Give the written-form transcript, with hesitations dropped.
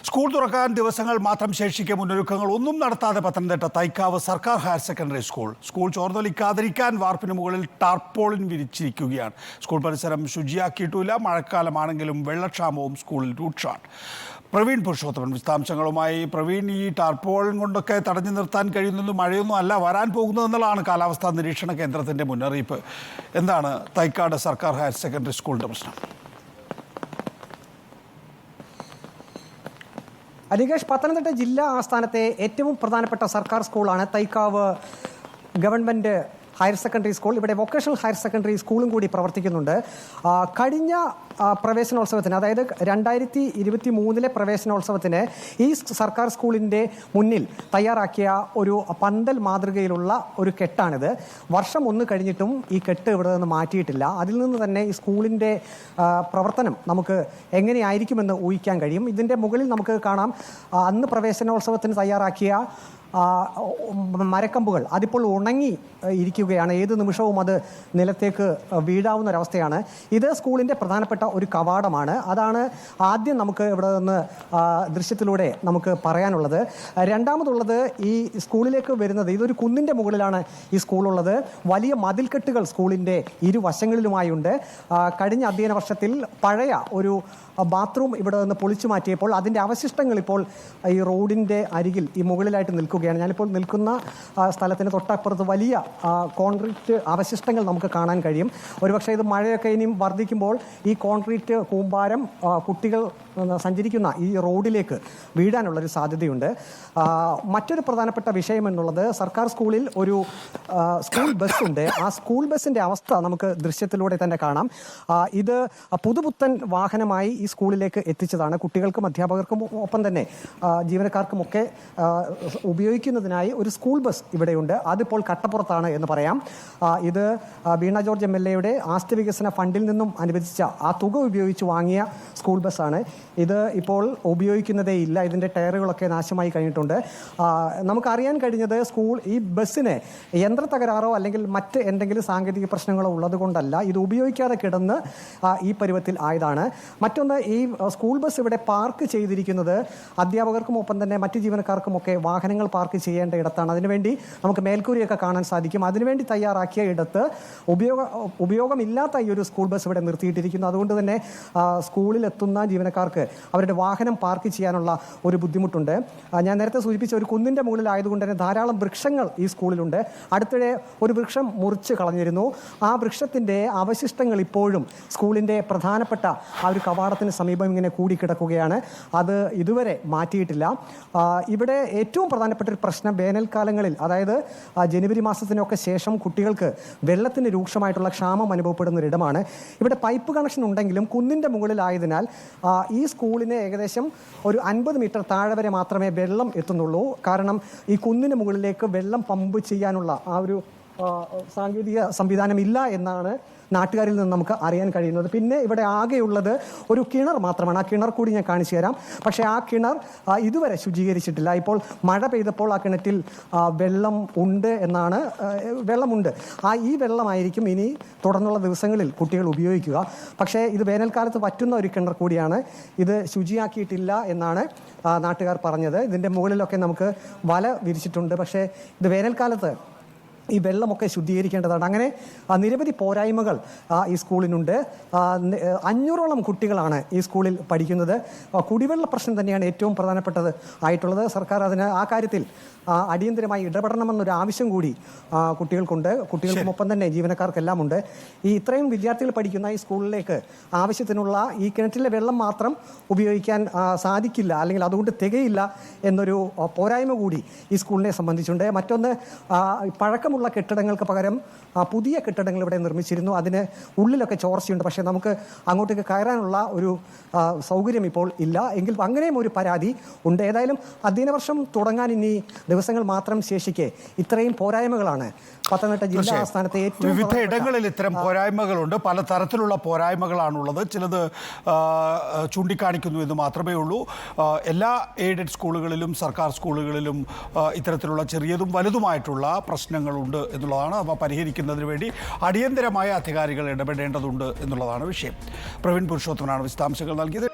School തുറക്കാൻ ദിവസങ്ങൾ മാത്രം ശേഷിക്കെ മുന്നൊരുക്കങ്ങൾ ഒന്നും നടത്താതെ പത്തനംതിട്ട തൈക്കാവ് സർക്കാർ ഹയർ സെക്കൻഡറി സ്കൂൾ ചോർന്നൊലിക്കാതിരിക്കാൻ വാർപ്പിന് മുകളിൽ ടാർപോളിൻ വിരിച്ചിരിക്കുകയാണ്. സ്കൂൾ പരിസരം ശുചിയാക്കിയിട്ടില്ല. മഴക്കാലമാണെങ്കിലും വെള്ളക്ഷാമവും സ്കൂളിൽ രൂക്ഷമാണ്. പ്രവീൺ പുരുഷോത്തമൻ വിശദാംശങ്ങളുമായി. പ്രവീൺ, ഈ ടാർപോളിൻ കൊണ്ടൊക്കെ തടഞ്ഞു നിർത്താൻ കഴിയുന്നൊന്നും മഴയൊന്നും അല്ല വരാൻ പോകുന്നതെന്നുള്ളതാണ് കാലാവസ്ഥാ നിരീക്ഷണ കേന്ദ്രത്തിൻ്റെ മുന്നറിയിപ്പ്. എന്താണ് തൈക്കാട് സർക്കാർ ഹയർ സെക്കൻഡറി സ്കൂളിൻ്റെ പ്രശ്നം? അനികേഷ്, പത്തനംതിട്ട ജില്ലാ ആസ്ഥാനത്തെ ഏറ്റവും പ്രധാനപ്പെട്ട സർക്കാർ സ്കൂളാണ് തൈക്കാവ് ഗവൺമെൻറ് ഹയർ സെക്കൻഡറി സ്കൂൾ. ഇവിടെ വൊക്കേഷണൽ ഹയർ സെക്കൻഡറി സ്കൂളും കൂടി പ്രവർത്തിക്കുന്നുണ്ട്. കഴിഞ്ഞ പ്രവേശനോത്സവത്തിന്, അതായത് 2023 പ്രവേശനോത്സവത്തിന് ഈ സർക്കാർ സ്കൂളിൻ്റെ മുന്നിൽ തയ്യാറാക്കിയ ഒരു പന്തൽ മാതൃകയിലുള്ള ഒരു കെട്ടാണിത്. വർഷം ഒന്ന് കഴിഞ്ഞിട്ടും ഈ കെട്ട് ഇവിടെ നിന്ന് മാറ്റിയിട്ടില്ല. അതിൽ നിന്ന് തന്നെ ഈ സ്കൂളിൻ്റെ പ്രവർത്തനം നമുക്ക് എങ്ങനെയായിരിക്കുമെന്ന് ഊഹിക്കാൻ കഴിയും. ഇതിൻ്റെ മുകളിൽ നമുക്ക് കാണാം, അന്ന് പ്രവേശനോത്സവത്തിന് തയ്യാറാക്കിയ മരക്കമ്പുകൾ അതിപ്പോൾ ഉണങ്ങി ഇരിക്കുകയാണ്. ഏത് നിമിഷവും അത് നിലത്തേക്ക് വീഴാവുന്ന ഒരവസ്ഥയാണ്. ഇത് സ്കൂളിൻ്റെ പ്രധാനപ്പെട്ട ഒരു കവാടമാണ്. അതാണ് ആദ്യം നമുക്ക് ഇവിടെ നിന്ന് ദൃശ്യത്തിലൂടെ നമുക്ക് പറയാനുള്ളത്. രണ്ടാമതുള്ളത്, ഈ സ്കൂളിലേക്ക് വരുന്നത്, ഇതൊരു കുന്നിൻ്റെ മുകളിലാണ് ഈ സ്കൂളുള്ളത്. വലിയ മതിൽക്കെട്ടുകൾ സ്കൂളിൻ്റെ ഇരുവശങ്ങളിലുമായുണ്ട്. കഴിഞ്ഞ അധ്യയന വർഷത്തിൽ പഴയ ഒരു ബാത്റൂം ഇവിടെ നിന്ന് പൊളിച്ചു മാറ്റിയപ്പോൾ അതിൻ്റെ അവശിഷ്ടങ്ങൾ ഇപ്പോൾ ഈ റോഡിൻ്റെ അരികിൽ ഈ മുകളിലായിട്ട് നിൽക്കുകയാണ്. ഞാനിപ്പോൾ നിൽക്കുന്ന സ്ഥലത്തിന് തൊട്ടപ്പുറത്ത് വലിയ കോൺക്രീറ്റ് അവശിഷ്ടങ്ങൾ നമുക്ക് കാണാൻ കഴിയും. ഒരുപക്ഷെ ഇത് മഴയൊക്കെ ഇനിയും വർദ്ധിക്കുമ്പോൾ ഈ കോൺക്രീറ്റ് കൂമ്പാരം കുട്ടികൾ സഞ്ചരിക്കുന്ന ഈ റോഡിലേക്ക് വീഴാനുള്ളൊരു സാധ്യതയുണ്ട്. മറ്റൊരു പ്രധാനപ്പെട്ട വിഷയം എന്നുള്ളത്, സർക്കാർ സ്കൂളിൽ ഒരു സ്കൂൾ ബസ്സുണ്ട്. ആ സ്കൂൾ ബസ്സിൻ്റെ അവസ്ഥ നമുക്ക് ദൃശ്യത്തിലൂടെ തന്നെ കാണാം. ഇത് പുതുപുത്തൻ വാഹനമായി ഈ സ്കൂളിലേക്ക് എത്തിച്ചതാണ്. കുട്ടികൾക്കും അധ്യാപകർക്കും ഒപ്പം തന്നെ ജീവനക്കാർക്കുമൊക്കെ ഉപയോഗിക്കുന്നതിനായി ഒരു സ്കൂൾ ബസ് ഇവിടെയുണ്ട്. അതിപ്പോൾ കട്ടപ്പുറത്താണ് എന്ന് പറയാം. ഇത് വീണ ജോർജ് MLA ആസ്തി വികസന ഫണ്ടിൽ നിന്നും അനുവദിച്ച ആ തുക ഉപയോഗിച്ച് വാങ്ങിയ സ്കൂൾ ബസ്സാണ്. ഇത് ഇപ്പോൾ ഉപയോഗിക്കുന്നതേ ഇല്ല. ഇതിൻ്റെ ടയറുകളൊക്കെ നാശമായി കഴിഞ്ഞിട്ടുണ്ട്. നമുക്കറിയാൻ കഴിഞ്ഞത്, ഈ ബസ്സിന് യന്ത്ര തകരാറോ അല്ലെങ്കിൽ മറ്റ് എന്തെങ്കിലും സാങ്കേതിക പ്രശ്നങ്ങളോ ഉള്ളത് കൊണ്ടല്ല, ഇത് ഉപയോഗിക്കാതെ കിടന്ന് ഈ പരുവത്തിൽ ആയതാണ്. മറ്റൊന്ന്, ഈ സ്കൂൾ ബസ് ഇവിടെ പാർക്ക് ചെയ്തിരിക്കുന്നത് അധ്യാപകർക്കും ഒപ്പം തന്നെ മറ്റ് ജീവനക്കാർക്കുമൊക്കെ വാഹനങ്ങൾ പാർക്ക് ചെയ്യേണ്ട ഇടത്താണ്. അതിനുവേണ്ടി നമുക്ക് മേൽക്കൂരയൊക്കെ കാണാൻ സാധിക്കും. അതിനുവേണ്ടി തയ്യാറാക്കിയ ഇടത്ത് ഉപയോഗമില്ലാത്ത ഈ ഒരു സ്കൂൾ ബസ് ഇവിടെ നിർത്തിയിട്ടിരിക്കുന്നു. അതുകൊണ്ട് തന്നെ സ്കൂളിലെത്തുന്ന ജീവനക്കാർക്ക് അവരുടെ വാഹനം പാർക്ക് ചെയ്യാനുള്ള ഒരു ബുദ്ധിമുട്ടുണ്ട്. ഞാൻ നേരത്തെ സൂചിപ്പിച്ച ഒരു കുന്നിൻ്റെ മുകളിലായതുകൊണ്ട് തന്നെ ധാരാളം വൃക്ഷങ്ങൾ ഈ സ്കൂളിലുണ്ട്. അടുത്തിടെ ഒരു വൃക്ഷം മുറിച്ച് കളഞ്ഞിരുന്നു. ആ വൃക്ഷത്തിൻ്റെ അവശിഷ്ടങ്ങൾ ഇപ്പോഴും സ്കൂളിൻ്റെ പ്രധാനപ്പെട്ട ആ ഒരു കവാടത്തിന് സമീപം ഇങ്ങനെ കൂടിക്കിടക്കുകയാണ്. അത് ഇതുവരെ മാറ്റിയിട്ടില്ല. ഇവിടെ ഏറ്റവും പ്രധാനപ്പെട്ട ഒരു പ്രശ്നം, വേനൽക്കാലങ്ങളിൽ, അതായത് ജനുവരി മാസത്തിനൊക്കെ ശേഷം കുട്ടികൾക്ക് വെള്ളത്തിന് രൂക്ഷമായിട്ടുള്ള ക്ഷാമം അനുഭവപ്പെടുന്ന ഒരിടമാണ്. ഇവിടെ പൈപ്പ് കണക്ഷൻ ഉണ്ടെങ്കിലും കുന്നിൻ്റെ മുകളിലായതിനാൽ ഈ സ്കൂളിന് ഏകദേശം ഒരു 50 മീറ്റർ താഴെ വരെ മാത്രമേ വെള്ളം എത്തുന്നുള്ളൂ. കാരണം ഈ കുന്നിന് മുകളിലേക്ക് വെള്ളം പമ്പ് ചെയ്യാനുള്ള ആ ഒരു സാങ്കേതിക സംവിധാനം ഇല്ല എന്നാണ് നാട്ടുകാരിൽ നിന്ന് നമുക്ക് അറിയാൻ കഴിയുന്നത്. പിന്നെ ഇവിടെ ആകെയുള്ളത് ഒരു കിണർ മാത്രമാണ്. ആ കിണർ കൂടി ഞാൻ കാണിച്ചു തരാം. പക്ഷേ ആ കിണർ ഇതുവരെ ശുചീകരിച്ചിട്ടില്ല. ഇപ്പോൾ മഴ പെയ്തപ്പോൾ ആ കിണറ്റിൽ വെള്ളമുണ്ട്. ഈ വെള്ളമായിരിക്കും ഇനി തുടർന്നുള്ള ദിവസങ്ങളിൽ കുട്ടികൾ ഉപയോഗിക്കുക. പക്ഷേ ഇത് വേനൽക്കാലത്ത് പറ്റുന്ന ഒരു കിണർ കൂടിയാണ്. ഇത് ശുചിയാക്കിയിട്ടില്ല എന്നാണ് നാട്ടുകാർ പറഞ്ഞത്. ഇതിൻ്റെ മുകളിലൊക്കെ നമുക്ക് വല വിരിച്ചിട്ടുണ്ട്. പക്ഷേ ഇത് വേനൽക്കാലത്ത് ഈ വെള്ളമൊക്കെ ശുദ്ധീകരിക്കേണ്ടതാണ്. അങ്ങനെ നിരവധി പോരായ്മകൾ ഈ സ്കൂളിനുണ്ട്. 500ഓളം കുട്ടികളാണ് ഈ സ്കൂളിൽ പഠിക്കുന്നത്. കുടിവെള്ള പ്രശ്നം തന്നെയാണ് ഏറ്റവും പ്രധാനപ്പെട്ടത് ആയിട്ടുള്ളത്. സർക്കാർ ആ കാര്യത്തിൽ അടിയന്തരമായി ഇടപെടണമെന്നൊരു ആവശ്യം കൂടി കുട്ടികൾക്കുണ്ട്. കുട്ടികൾക്കൊപ്പം തന്നെ ജീവനക്കാർക്കെല്ലാം ഉണ്ട്. ഇത്രയും വിദ്യാർത്ഥികൾ പഠിക്കുന്ന ഈ സ്കൂളിലേക്ക് ആവശ്യത്തിനുള്ള ഈ കിണറ്റിലെ വെള്ളം മാത്രം ഉപയോഗിക്കാൻ സാധിക്കില്ല, അല്ലെങ്കിൽ അതുകൊണ്ട് തികയില്ല എന്നൊരു പോരായ്മ കൂടി ഈ സ്കൂളിനെ സംബന്ധിച്ചുണ്ട്. മറ്റൊന്ന്, പഴക്കമുള്ള കെട്ടിടങ്ങൾക്ക് പകരം പുതിയ കെട്ടിടങ്ങൾ ഇവിടെ നിർമ്മിച്ചിരുന്നു. അതിന് ഉള്ളിലൊക്കെ ചോർച്ചയുണ്ട്. പക്ഷേ നമുക്ക് അങ്ങോട്ടേക്ക് കയറാനുള്ള ഒരു സൗകര്യം ഇപ്പോൾ ഇല്ല. എങ്കിൽ അങ്ങനെയും ഒരു പരാതി ഉണ്ട്. ഏതായാലും അധ്യയന വർഷം തുടങ്ങാൻ ഇനി ദിവസങ്ങൾ മാത്രം ശേഷിക്കെ ഇത്രയും പോരായ്മകളാണ് പത്തനംതിട്ട ജില്ലാ ആസ്ഥാനത്തെ ഏറ്റവും വിവിധ ഇടങ്ങളിൽ ഇത്തരം പോരായ്മകളുണ്ട്. പല തരത്തിലുള്ള പോരായ്മകളാണുള്ളത്. ചിലത് ചൂണ്ടിക്കാണിക്കുന്നു എന്ന് മാത്രമേ ഉള്ളൂ. എല്ലാ എയ്ഡഡ് സ്കൂളുകളിലും സർക്കാർ സ്കൂളുകളിലും ഇത്തരത്തിലുള്ള ചെറിയതും വലുതുമായിട്ടുള്ള പ്രശ്നങ്ങളുണ്ട് എന്നുള്ളതാണ്. അവ പരിഹരിക്കുന്നതിന് വേണ്ടി അടിയന്തരമായ അധികാരികൾ ഇടപെടേണ്ടതുണ്ട് എന്നുള്ളതാണ് വിഷയം. പ്രവീൺ പുരുഷോത്തമനാണ് വിശദാംശങ്ങൾ നൽകിയത്.